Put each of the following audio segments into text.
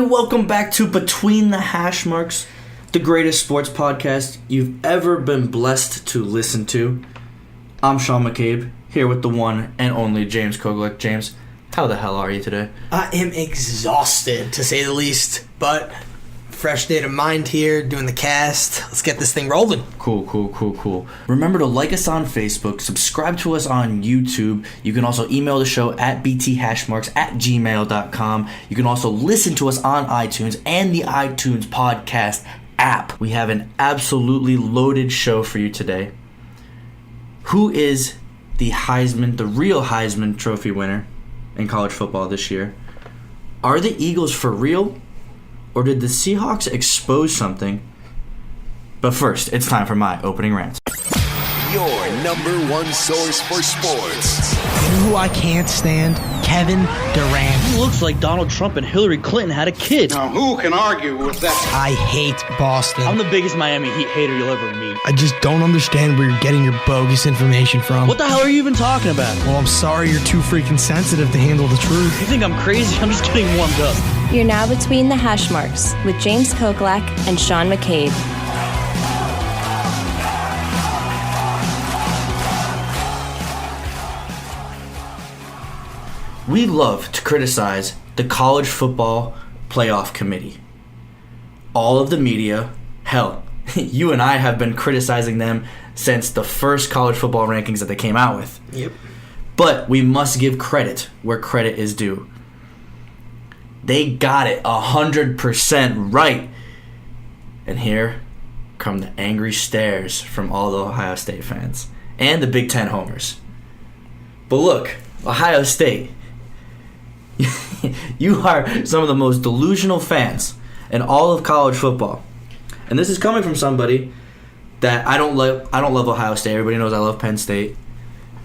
welcome back to Between the Hash Marks, the greatest sports podcast you've ever been blessed to listen to. I'm Sean McCabe, here with the one and only James Kogelek. James, how the hell are you today? I am exhausted, to say the least, but fresh state of mind here, doing the cast. Let's get this thing rolling. Cool. Remember to like us on Facebook, subscribe to us on YouTube. You can also email the show at bthashmarks@gmail.com. You can also listen to us on iTunes and the iTunes podcast app. We have an absolutely loaded show for you today. Who is the Heisman, the real Heisman Trophy winner in college football this year? Are the Eagles for real? Or did the Seahawks expose something? But first, it's time for my opening rant. Your number one source for sports. You know who I can't stand? Kevin Durant. He looks like Donald Trump and Hillary Clinton had a kid. Now, who can argue with that? I hate Boston. I'm the biggest Miami Heat hater you'll ever meet. I just don't understand where you're getting your bogus information from. What the hell are you even talking about? Well, I'm sorry you're too freaking sensitive to handle the truth. You think I'm crazy? I'm just getting warmed up. You're now Between the Hash Marks with James Kogelek and Sean McCabe. We love to criticize the College Football Playoff Committee. All of the media, hell, you and I have been criticizing them since the first college football rankings that they came out with. Yep. But we must give credit where credit is due. They got it 100% right. And here come the angry stares from all the Ohio State fans and the Big Ten homers. But look, Ohio State, you are some of the most delusional fans in all of college football. And this is coming from somebody that I don't love Ohio State. Everybody knows I love Penn State.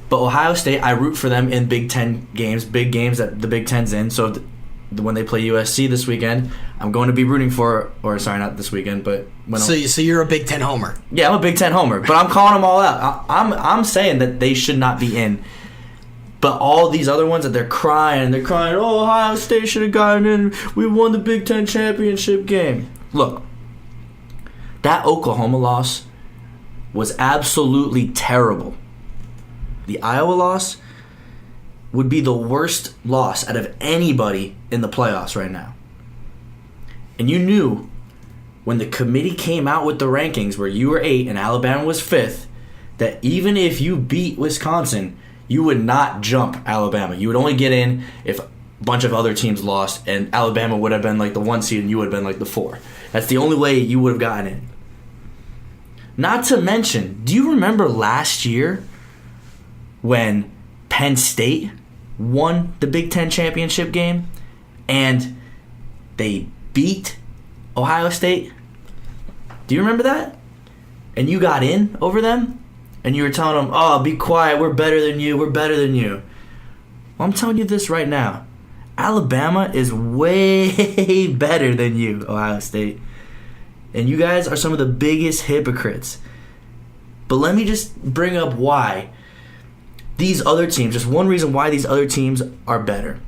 But Ohio State, I root for them in Big Ten games, big games that the Big Ten's in. So when they play USC this weekend, I'm going to be rooting for, or sorry, not this weekend, but So you're a Big Ten homer. Yeah, I'm a Big Ten homer, but I'm calling them all out. I'm saying that they should not be in. But all these other ones that they're crying, oh, Ohio State should have gotten in. We won the Big Ten championship game. Look, that Oklahoma loss was absolutely terrible. The Iowa loss would be the worst loss out of anybody in the playoffs right now. And you knew when the committee came out with the rankings where you were 8 and Alabama was 5th, that even if you beat Wisconsin, you would not jump Alabama. You would only get in if a bunch of other teams lost, and Alabama would have been like the 1 seed and you would have been like the 4. That's the only way you would have gotten in. Not to mention, do you remember last year when Penn State won the Big Ten championship game and they beat Ohio State? Do you remember that? And you got in over them? And you were telling them, oh, be quiet, we're better than you. Well, I'm telling you this right now. Alabama is way better than you, Ohio State. And you guys are some of the biggest hypocrites. But let me just bring up why these other teams, just one reason why these other teams are better.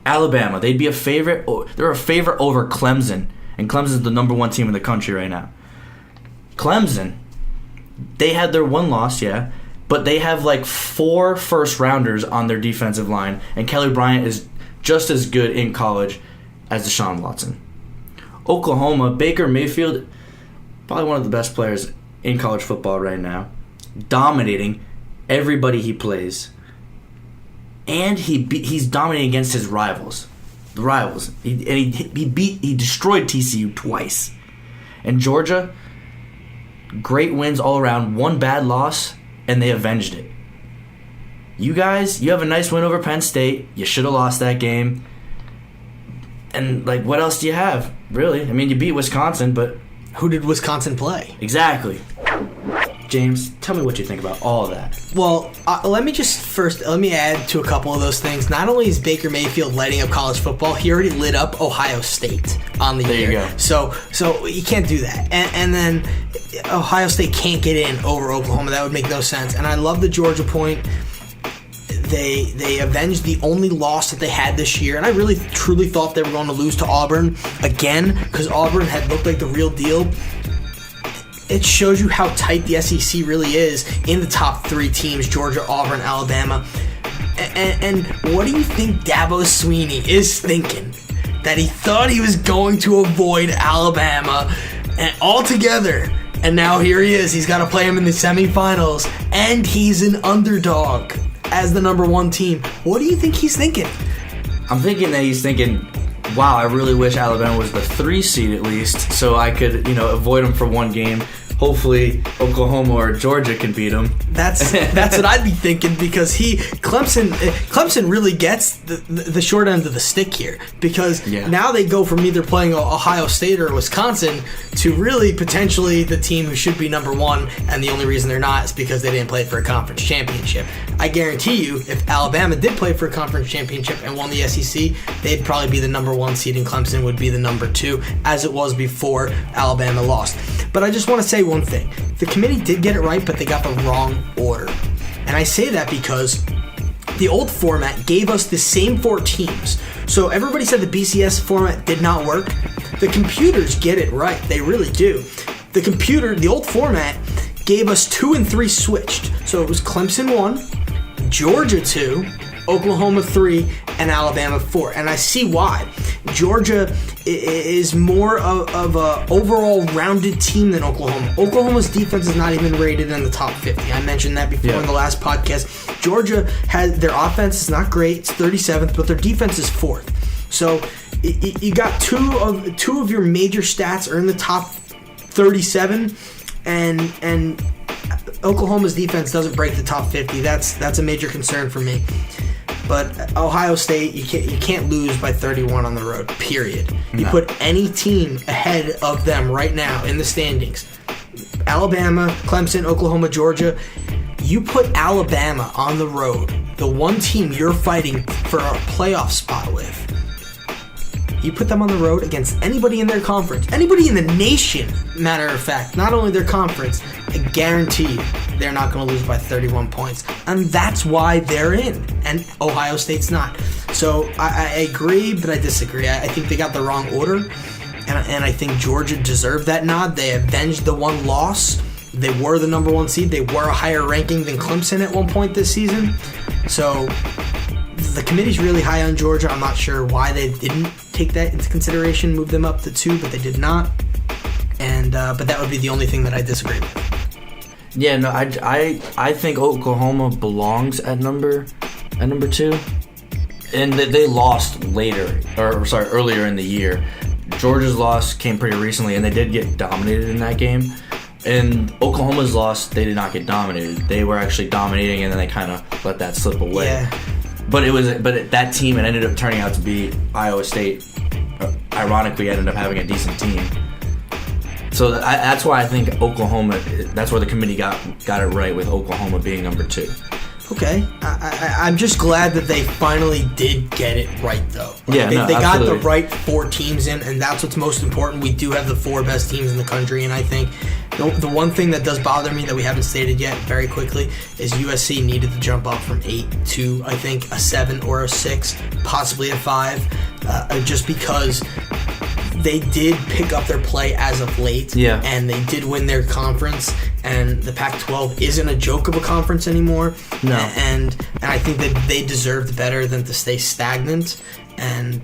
Alabama, they'd be a favorite. They're a favorite over Clemson. And Clemson's the number 1 team in the country right now. Clemson, they had their 1 loss, yeah, but they have like 4 first-rounders on their defensive line, and Kelly Bryant is just as good in college as Deshaun Watson. Oklahoma, Baker Mayfield, probably one of the best players in college football right now, dominating everybody he plays, and he's dominating against his rivals. The rivals. He destroyed TCU twice. And Georgia, great wins all around, 1 bad loss, and they avenged it. You guys, you have a nice win over Penn State. You should have lost that game. And, like, what else do you have, really? I mean, you beat Wisconsin, but Who did Wisconsin play? Exactly. James, tell me what you think about all of that. Well, let me add to a couple of those things. Not only is Baker Mayfield lighting up college football, he already lit up Ohio State on the year. There you go. So you can't do that. And then Ohio State can't get in over Oklahoma. That would make no sense. And I love the Georgia point. They avenged the only loss that they had this year, and I really truly thought they were going to lose to Auburn again because Auburn had looked like the real deal. It shows you how tight the SEC really is in the top 3 teams, Georgia, Auburn, Alabama. And what do you think Dabo Swinney is thinking? That he thought he was going to avoid Alabama altogether. And now here he is. He's got to play him in the semifinals. And he's an underdog as the number 1 team. What do you think he's thinking? I'm thinking that he's thinking, wow, I really wish Alabama was the 3 seed at least, so I could, avoid them for one game. Hopefully Oklahoma or Georgia can beat them. That's what I'd be thinking, because Clemson really gets the short end of the stick here, because now they go from either playing Ohio State or Wisconsin to really potentially the team who should be number 1, and the only reason they're not is because they didn't play for a conference championship. I guarantee you, if Alabama did play for a conference championship and won the SEC, they'd probably be the number 1 seed and Clemson would be the number 2, as it was before Alabama lost. But I just want to say one thing. The committee did get it right, but they got the wrong order. And I say that because the old format gave us the same 4 teams. So everybody said the BCS format did not work. The computers get it right. They really do. The old format gave us 2 and 3 switched. So it was Clemson 1, Georgia 2, Oklahoma 3, and Alabama 4. And I see why. Georgia is more of a overall rounded team than Oklahoma. Oklahoma's defense is not even rated in the top 50. I mentioned that before in the last podcast. Georgia has their offense is not great. It's 37th, but their defense is 4th. So you got two of your major stats are in the top 37, and Oklahoma's defense doesn't break the top 50. That's a major concern for me. But Ohio State, you can't lose by 31 on the road, period. You put any team ahead of them right now in the standings, Alabama, Clemson, Oklahoma, Georgia, you put Alabama on the road, the one team you're fighting for a playoff spot with, you put them on the road against anybody in their conference, anybody in the nation, matter of fact, not only their conference, I guarantee you they're not going to lose by 31 points. And that's why they're in, and Ohio State's not. So I agree, but I disagree. I think they got the wrong order, and I think Georgia deserved that nod. They avenged the one loss. They were the number 1 seed. They were a higher ranking than Clemson at one point this season. So the committee's really high on Georgia. I'm not sure why they didn't take that into consideration, move them up to 2, but they did not. And but that would be the only thing that I disagree with. Yeah, no, I think Oklahoma belongs at number 2, and they lost earlier in the year. Georgia's loss came pretty recently, and they did get dominated in that game. And Oklahoma's loss, they did not get dominated. They were actually dominating, and then they kind of let that slip away. Yeah. But that team, it ended up turning out to be Iowa State. Ironically, ended up having a decent team. So that's why I think Oklahoma. That's where the committee got it right with Oklahoma being number 2. Okay, I'm just glad that they finally did get it right, though. They got the right 4 teams in, and that's what's most important. We do have the 4 best teams in the country, and I think the one thing that does bother me that we haven't stated yet very quickly is USC needed to jump up from 8 to, I think, a 7 or a 6, possibly a 5, just because they did pick up their play as of late, and they did win their conference, and the Pac-12 isn't a joke of a conference anymore. No. And I think that they deserved better than to stay stagnant. And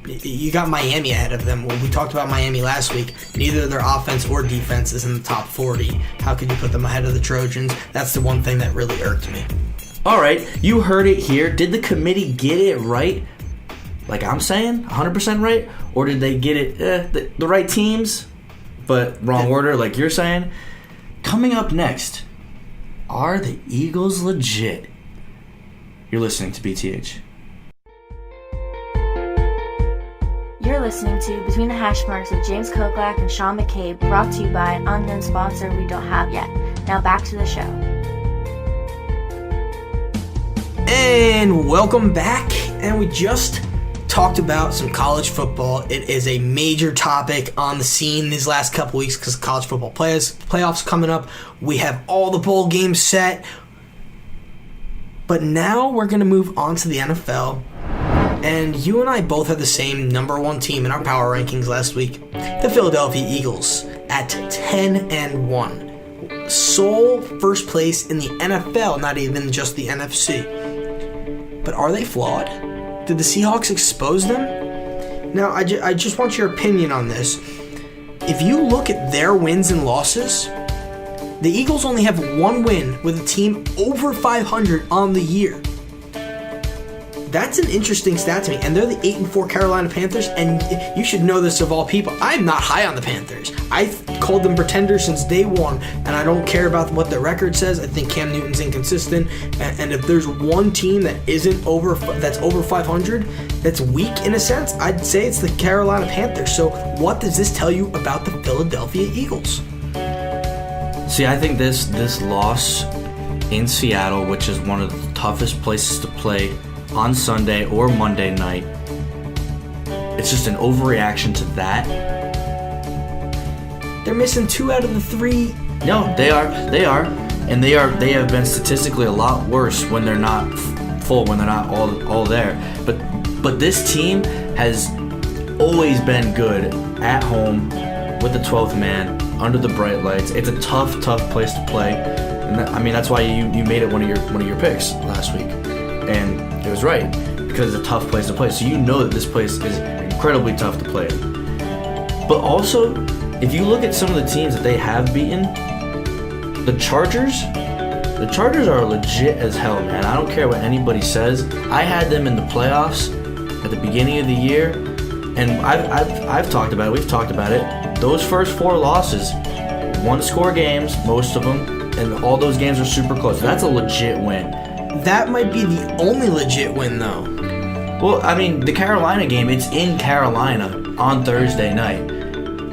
you got Miami ahead of them. Well, we talked about Miami last week. Neither their offense or defense is in the top 40. How could you put them ahead of the Trojans? That's the one thing that really irked me. All right, you heard it here. Did the committee get it right? Like I'm saying, 100% right? Or did they get it the right teams, but wrong order, like you're saying? Coming up next, are the Eagles legit? You're listening to BTH. You're listening to Between the Hash Marks with James Koklak and Sean McCabe, brought to you by an unknown sponsor we don't have yet. Now back to the show. And welcome back. And we just talked about some college football. It is a major topic on the scene these last couple weeks because college football playoffs coming up. We have all the bowl games set. But now we're going to move on to the NFL. And you and I both had the same number one team in our power rankings last week. The Philadelphia Eagles at 10-1. Sole first place in the NFL, not even just the NFC. But are they flawed? Did the Seahawks expose them? Now, I just want your opinion on this. If you look at their wins and losses, the Eagles only have one win with a team over 500 on the year. That's an interesting stat to me. And they're the 8-4 Carolina Panthers, and you should know this of all people. I'm not high on the Panthers. I've called them pretenders since day one, and I don't care about what the record says. I think Cam Newton's inconsistent, and if there's one team that isn't that's over 500, that's weak in a sense, I'd say it's the Carolina Panthers. So what does this tell you about the Philadelphia Eagles? See, I think this loss in Seattle, which is one of the toughest places to play on Sunday or Monday night, it's just an overreaction to that. They're missing 2 out of the 3. No, they are, and they have been statistically a lot worse when they're not full, when they're not all there. But this team has always been good at home with the 12th man under the bright lights. It's a tough place to play, and that's why you made it one of your picks last week, and it was right, because it's a tough place to play. So you know that this place is incredibly tough to play. But also, if you look at some of the teams that they have beaten, the Chargers are legit as hell, man. I don't care what anybody says. I had them in the playoffs at the beginning of the year, and I've talked about it. We've talked about it. Those first 4 losses, 1-score games, most of them, and all those games are super close. That's a legit win. That might be the only legit win, though. Well, I mean, the Carolina game, it's in Carolina on Thursday night.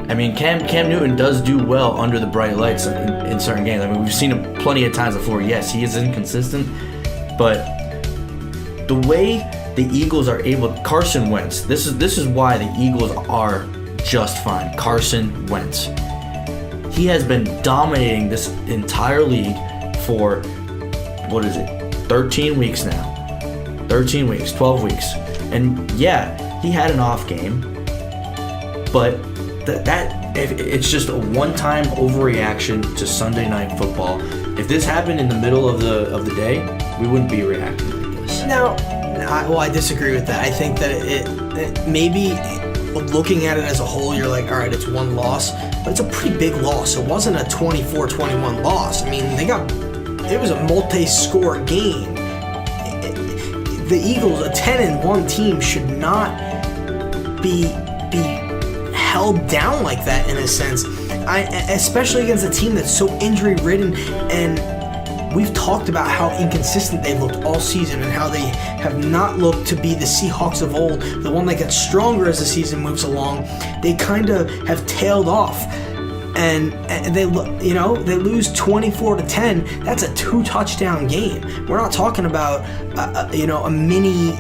I mean, Cam Newton does do well under the bright lights in certain games. I mean, we've seen him plenty of times before. Yes, he is inconsistent, but the way the Eagles are able, Carson Wentz. This is why the Eagles are just fine. Carson Wentz. He has been dominating this entire league for 13 weeks now. 13 weeks, 12 weeks. And yeah, he had an off game, but it's just a one-time overreaction to Sunday Night Football. If this happened in the middle of the day, we wouldn't be reacting like this. Now, I disagree with that. I think that it maybe looking at it as a whole, you're like, all right, it's one loss, but it's a pretty big loss. It wasn't a 24-21 loss. I mean, it was a multi-score game. The Eagles, a 10-1 team, should not be held down like that in a sense. Especially against a team that's so injury-ridden, and we've talked about how inconsistent they've looked all season and how they have not looked to be the Seahawks of old, the one that gets stronger as the season moves along. They kind of have tailed off. And they lose 24-10. That's a 2-touchdown game. We're not talking about a mini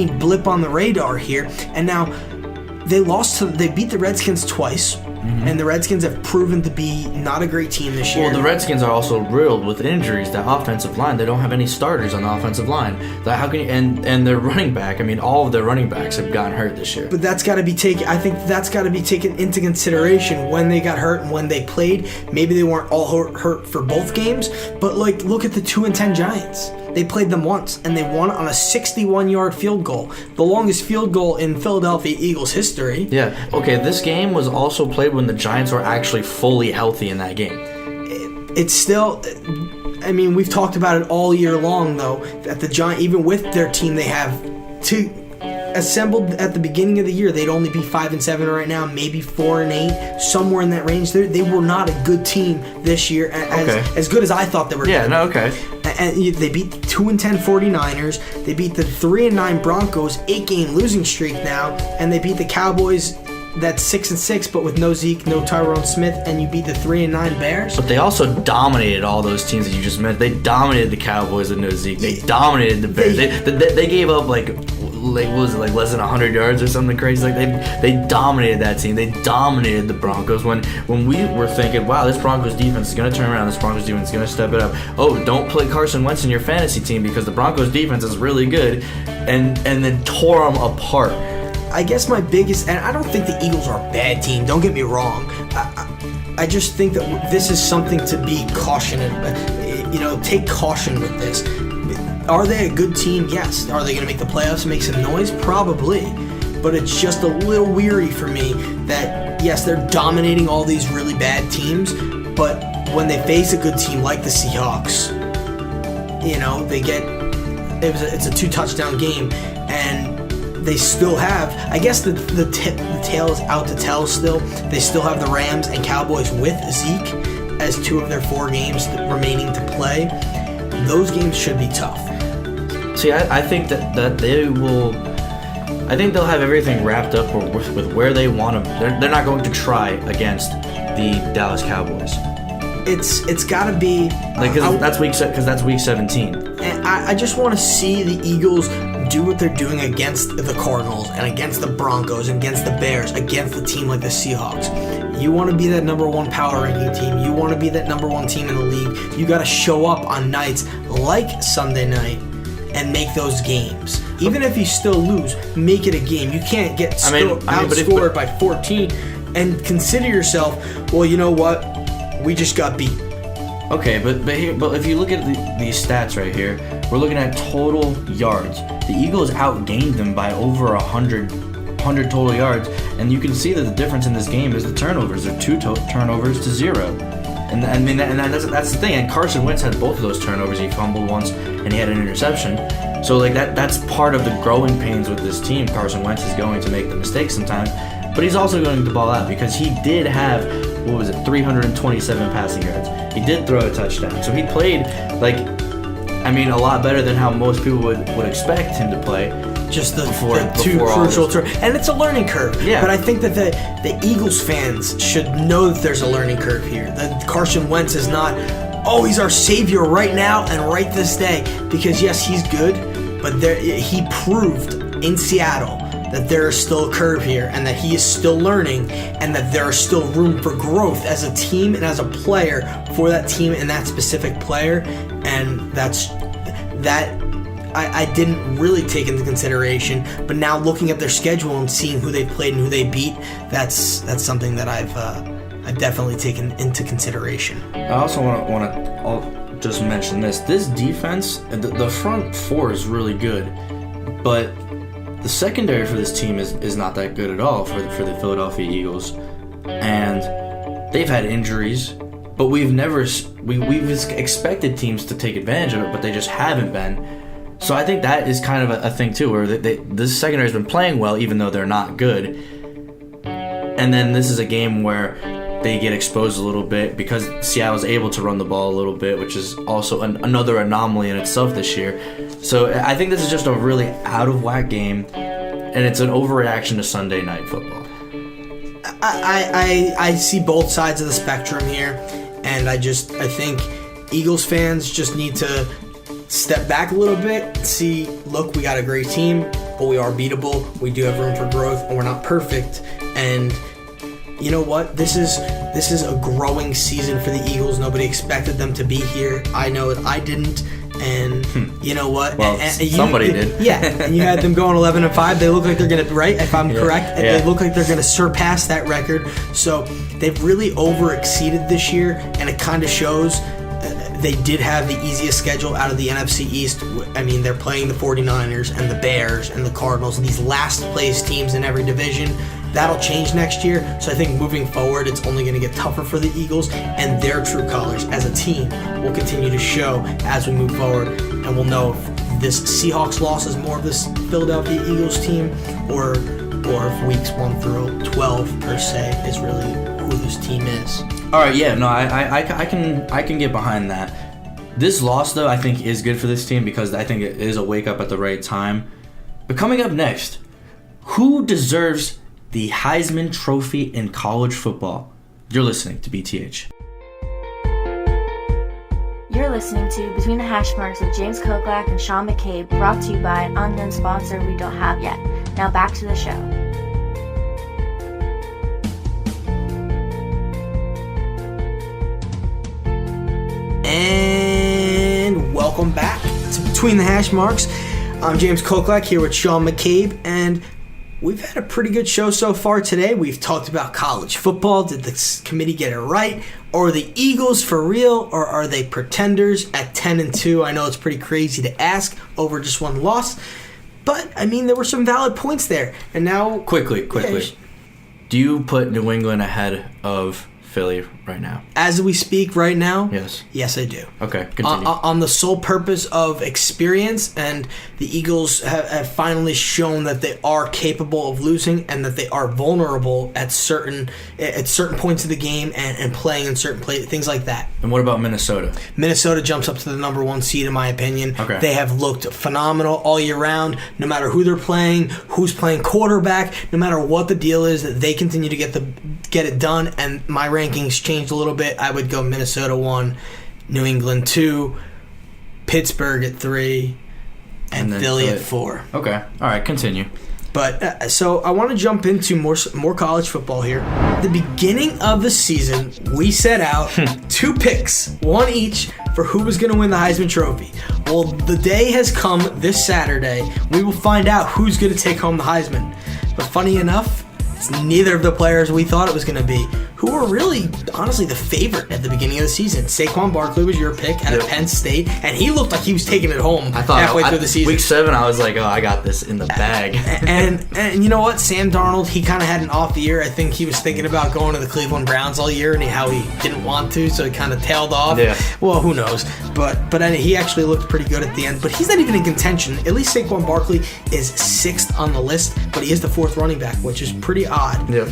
blip on the radar here. And now they beat the Redskins twice. And the Redskins have proven to be not a great team this year. Well, the Redskins are also riddled with injuries. That offensive line, they don't have any starters on the offensive line. How can you, and their running back, I mean, all of their running backs have gotten hurt this year. But that's got to be taken. I think that's got to be taken into consideration when they got hurt and when they played. Maybe they weren't all hurt for both games, but look at the 2-10 Giants. They played them once, and they won on a 61-yard field goal, the longest field goal in Philadelphia Eagles history. Yeah. Okay. This game was also played when the Giants were actually fully healthy in that game. It's still, I mean, we've talked about it all year long, though, that the Giants, even with their team they have assembled at the beginning of the year, they'd only be 5-7 right now, maybe 4-8, somewhere in that range. They were not a good team this year, as good as I thought they were. Yeah, no, okay. And they beat the 2-10 49ers. They beat the 3-9 Broncos, 8-game losing streak now, and they beat the Cowboys. That's 6-6, but with no Zeke, no Tyrone Smith, and you beat the 3-9 Bears. But they also dominated all those teams that you just mentioned. They dominated the Cowboys with no Zeke. They dominated the Bears. They gave up less than 100 yards or something crazy. Like they dominated that team. They dominated the Broncos when we were thinking, wow, this Broncos defense is going to turn around. This Broncos defense is going to step it up. Oh, don't play Carson Wentz in your fantasy team because the Broncos defense is really good, and then tore them apart. I guess my biggest, and I don't think the Eagles are a bad team. Don't get me wrong. I just think that this is something to be cautioned. Take caution with this. Are they a good team? Yes. Are they going to make the playoffs and make some noise? Probably. But it's just a little weary for me that, yes, they're dominating all these really bad teams, but when they face a good team like the Seahawks, it's a 2-touchdown game, and they still have, I guess the tail is out to tell still. They still have the Rams and Cowboys with Zeke as 2 of their 4 games remaining to play. Those games should be tough. See, I think that they will. I think they'll have everything wrapped up with where they want to. They're not going to try against the Dallas Cowboys. It's got to be that's week 17. And I just want to see the Eagles do what they're doing against the Cardinals and against the Broncos and against the Bears, against a team like the Seahawks. You want to be that number 1 power ranking team. You want to be that number 1 team in the league. You got to show up on nights like Sunday night and make those games. Even if you still lose, make it a game. You can't get outscored by 14 and consider yourself, well, you know what? We just got beat. Okay, but if you look at these stats right here, we're looking at total yards. The Eagles outgained them by over 100 total yards, and you can see that the difference in this game is the turnovers. They're 2 turnovers to 0. And that's the thing. And Carson Wentz had both of those turnovers. He fumbled once, and he had an interception. So that's part of the growing pains with this team. Carson Wentz is going to make the mistakes sometimes, but he's also going to ball out because he did have 327 passing yards. He did throw a touchdown, so he played a lot better than how most people would expect him to play. Just the 2 crucial turns. And it's a learning curve. Yeah. But I think that the Eagles fans should know that there's a learning curve here. That Carson Wentz is not, he's our savior right now and right this day. Because, yes, he's good, but he proved in Seattle that there is still a curve here and that he is still learning and that there is still room for growth as a team and as a player for that team and that specific player. And that I didn't really take into consideration, but now looking at their schedule and seeing who they played and who they beat, that's something that I've definitely taken into consideration. I also want to just mention this defense, the front 4 is really good, but the secondary for this team is not that good at all for the Philadelphia Eagles, and they've had injuries, but we've expected teams to take advantage of it, but they just haven't been. So I think that is kind of a thing too, where this secondary has been playing well, even though they're not good. And then this is a game where they get exposed a little bit because Seattle's able to run the ball a little bit, which is also another anomaly in itself this year. So I think this is just a really out of whack game, and it's an overreaction to Sunday night football. I see both sides of the spectrum here, and I think Eagles fans just need to step back a little bit, see, look, we got a great team, but we are beatable. We do have room for growth, and we're not perfect. And you know what? This is a growing season for the Eagles. Nobody expected them to be here. I know it. I didn't. And you know what? Well, somebody did. Yeah, and you had them going 11-5. They look like they're going to, right? If I'm correct, yeah. They look like they're going to surpass that record. So they've really overexceeded this year, and it kind of shows. They did have the easiest schedule out of the NFC East. I mean, they're playing the 49ers and the Bears and the Cardinals, these last place teams in every division. That'll change next year. So I think moving forward, it's only going to get tougher for the Eagles, and their true colors as a team will continue to show as we move forward. And we'll know if this Seahawks loss is more of this Philadelphia Eagles team or if weeks 1 through 12 per se is really who this team is. All right, yeah, no, I can get behind that. This loss, though, I think is good for this team because I think it is a wake up at the right time. But coming up next, who deserves the Heisman Trophy in college football? You're listening to BTH. You're listening to Between the Hash Marks with James Koklak and Sean McCabe, brought to you by an unknown sponsor we don't have yet. Now back to the show. And welcome back to Between the Hash Marks. I'm James Koklak here with Sean McCabe, and we've had a pretty good show so far today. We've talked about college football. Did the committee get it right? Are the Eagles for real, or are they pretenders at 10-2? I know it's pretty crazy to ask over just one loss, but I mean there were some valid points there. And now, quickly, do you put New England ahead of Philly right now? As we speak right now? Yes, I do. Okay, continue. On the sole purpose of experience, and the Eagles have finally shown that they are capable of losing and that they are vulnerable at certain points of the game and playing in certain things like that. And what about Minnesota? Minnesota jumps up to the number 1 seed in my opinion. Okay. They have looked phenomenal all year round, no matter who they're playing, who's playing quarterback, no matter what the deal is, that they continue to get it done. And my rankings changed a little bit. I would go Minnesota 1, New England 2, Pittsburgh at 3, and Philly at 4. Okay, all right, continue. But so I want to jump into more college football here. At the beginning of the season, we set out 2 picks, 1 each, for who was going to win the Heisman Trophy. Well, the day has come this Saturday. We will find out who's going to take home the Heisman. But funny enough, it's neither of the players we thought it was going to be, who were really, honestly, the favorite at the beginning of the season. Saquon Barkley was your pick out of Penn State, and he looked like he was taking it home halfway through the season. Week 7, I was like, oh, I got this in the bag. and you know what? Sam Darnold, he kind of had an off year. I think he was thinking about going to the Cleveland Browns all year, and how he didn't want to, so he kind of tailed off. Yeah. Well, who knows? But he actually looked pretty good at the end. But he's not even in contention. At least Saquon Barkley is 6th on the list, but he is the 4th running back, which is pretty odd. Yeah.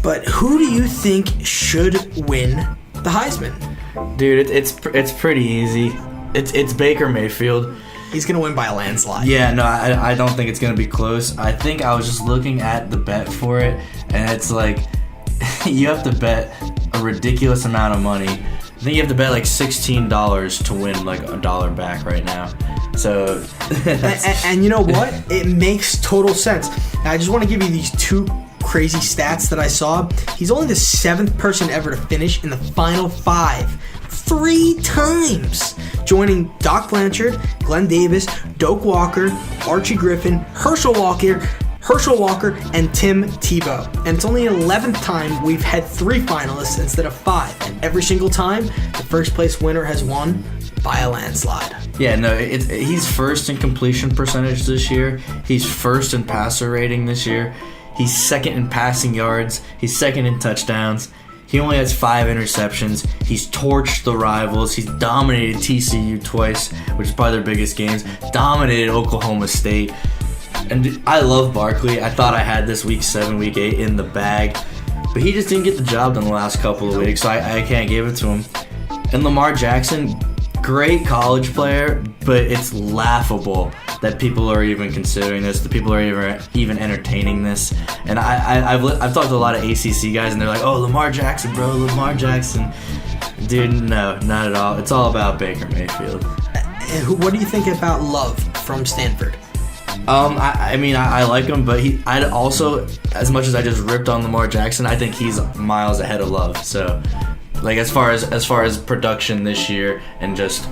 But who do you think should win the Heisman? Dude, it's pretty easy. It's Baker Mayfield. He's going to win by a landslide. Yeah, no, I don't think it's going to be close. I think I was just looking at the bet for it, and it's like you have to bet a ridiculous amount of money. I think you have to bet like $16 to win like $1 back right now. So, and you know what? It makes total sense. Now, I just want to give you these 2 crazy stats that I saw. He's only the 7th person ever to finish in the final 5 3 times, joining Doc Blanchard, Glenn Davis, Doak Walker, Archie Griffin, Herschel Walker, and Tim Tebow. And it's only the 11th time we've had 3 finalists instead of 5. And every single time, the first place winner has won by a landslide. Yeah, no, he's first in completion percentage this year. He's first in passer rating this year. He's 2nd in passing yards. He's 2nd in touchdowns. He only has 5 interceptions. He's torched the rivals. He's dominated TCU twice, which is probably their biggest games. Dominated Oklahoma State. And I love Barkley. I thought I had this week 7, week 8 in the bag. But he just didn't get the job done the last couple of weeks, so I can't give it to him. And Lamar Jackson, great college player, but it's laughable that people are even considering this, that people are even entertaining this. And I've talked to a lot of ACC guys, and they're like, oh, Lamar Jackson, bro, Lamar Jackson. Dude, no, not at all. It's all about Baker Mayfield. What do you think about Love from Stanford? I mean, I like him, but I'd also, as much as I just ripped on Lamar Jackson, I think he's miles ahead of Love. So, like, as far as production this year and just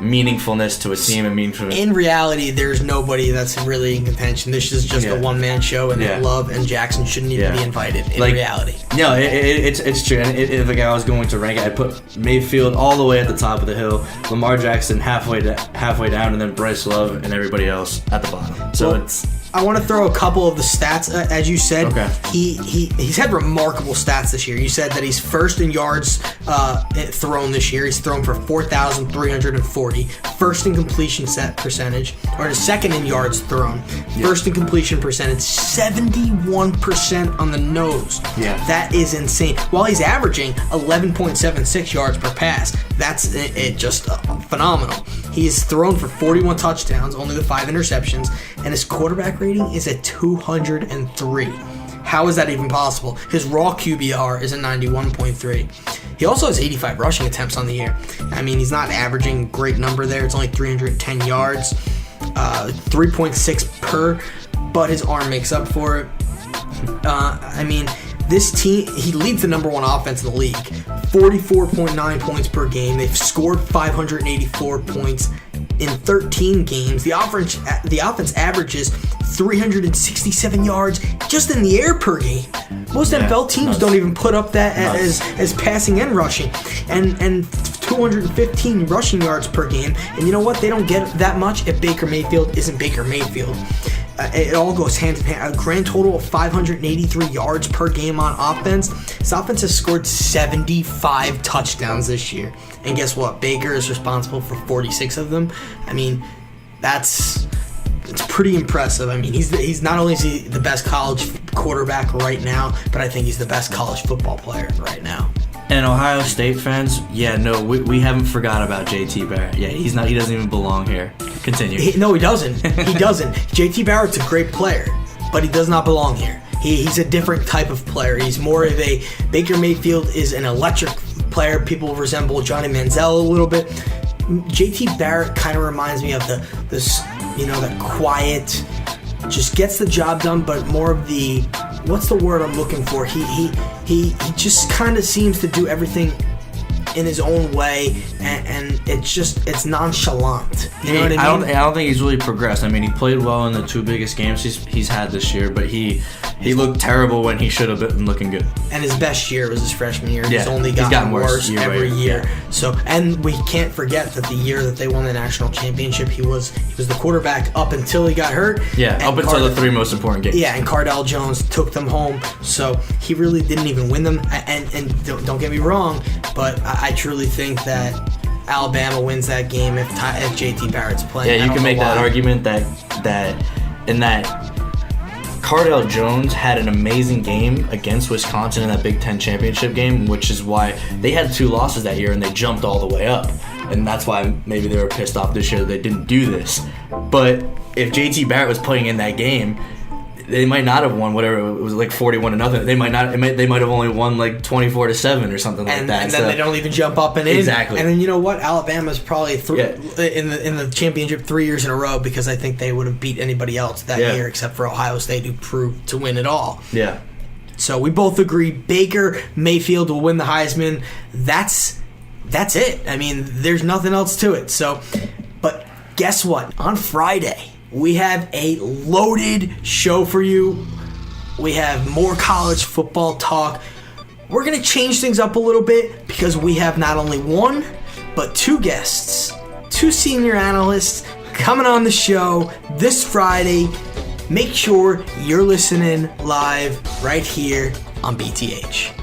meaningfulness to a team and meaningfulness. In reality, there's nobody that's really in contention. This is just a one-man show, and Love and Jackson shouldn't even be invited in reality. No, it's true. And if like I was going to rank it, I'd put Mayfield all the way at the top of the hill, Lamar Jackson halfway down, and then Bryce Love and everybody else at the bottom. So I want to throw a couple of the stats, as you said. Okay. He's had remarkable stats this year. You said that he's first in yards thrown this year. He's thrown for 4,340. First in completion percentage, or second in yards thrown. Yeah. First in completion percentage, 71% on the nose. Yeah. That is insane. While he's averaging 11.76 yards per pass, that's just phenomenal. He's thrown for 41 touchdowns, only the 5 interceptions, and his quarterback rating is at 203. How is that even possible? His raw QBR is at 91.3. He also has 85 rushing attempts on the year. I mean, he's not averaging a great number there. It's only 310 yards, 3.6 per, but his arm makes up for it. I mean, this team, he leads the number one offense in the league. 44.9 points per game. They've scored 584 points in 13 games. The offense averages 367 yards just in the air per game. Most NFL teams don't even put up that as passing and rushing. And 215 rushing yards per game. And you know what? They don't get that much if Baker Mayfield isn't Baker Mayfield. It all goes hand in hand. A grand total of 583 yards per game on offense. This offense has scored 75 touchdowns this year. And guess what? Baker is responsible for 46 of them. I mean, it's pretty impressive. I mean, he's not only is he the best college quarterback right now, but I think he's the best college football player right now. And Ohio State fans, we haven't forgot about JT Barrett. Yeah, he doesn't even belong here. Continue. No, he doesn't. He doesn't. JT Barrett's a great player, but he does not belong here. He's a different type of player. He's more of a Baker Mayfield is an electric player. People resemble Johnny Manziel a little bit. JT Barrett kind of reminds me of that quiet, just gets the job done, but more of the, what's the word I'm looking for? He just kind of seems to do everything in his own way, and it's nonchalant. You know what I mean? I don't think he's really progressed. I mean, he played well in the two biggest games he's had this year, but he looked terrible when he should have been looking good. And his best year was his freshman year. He's only gotten worse every year. Yeah. So, and we can't forget that the year that they won the national championship, he was the quarterback up until he got hurt. Yeah, up until the three most important games. Yeah, and Cardell Jones took them home. So he really didn't even win them. And don't get me wrong, but I truly think that Alabama wins that game if JT Barrett's playing. Yeah, you can make that argument that Cardell Jones had an amazing game against Wisconsin in that Big Ten championship game, which is why they had 2 losses that year and they jumped all the way up. And that's why maybe they were pissed off this year that they didn't do this. But if JT Barrett was playing in that game, they might not have won whatever, it was like 41-0. They might have only won like 24-7 or something like that. And then they don't even jump up and in. Exactly. And then you know what? Alabama's probably in the championship 3 years in a row, because I think they would have beat anybody else that year except for Ohio State, who proved to win it all. Yeah. So we both agree Baker Mayfield will win the Heisman. That's it. I mean, there's nothing else to it. So, but guess what? On Friday, we have a loaded show for you. We have more college football talk. We're going to change things up a little bit because we have not only one, but 2 guests, 2 senior analysts coming on the show this Friday. Make sure you're listening live right here on BTH.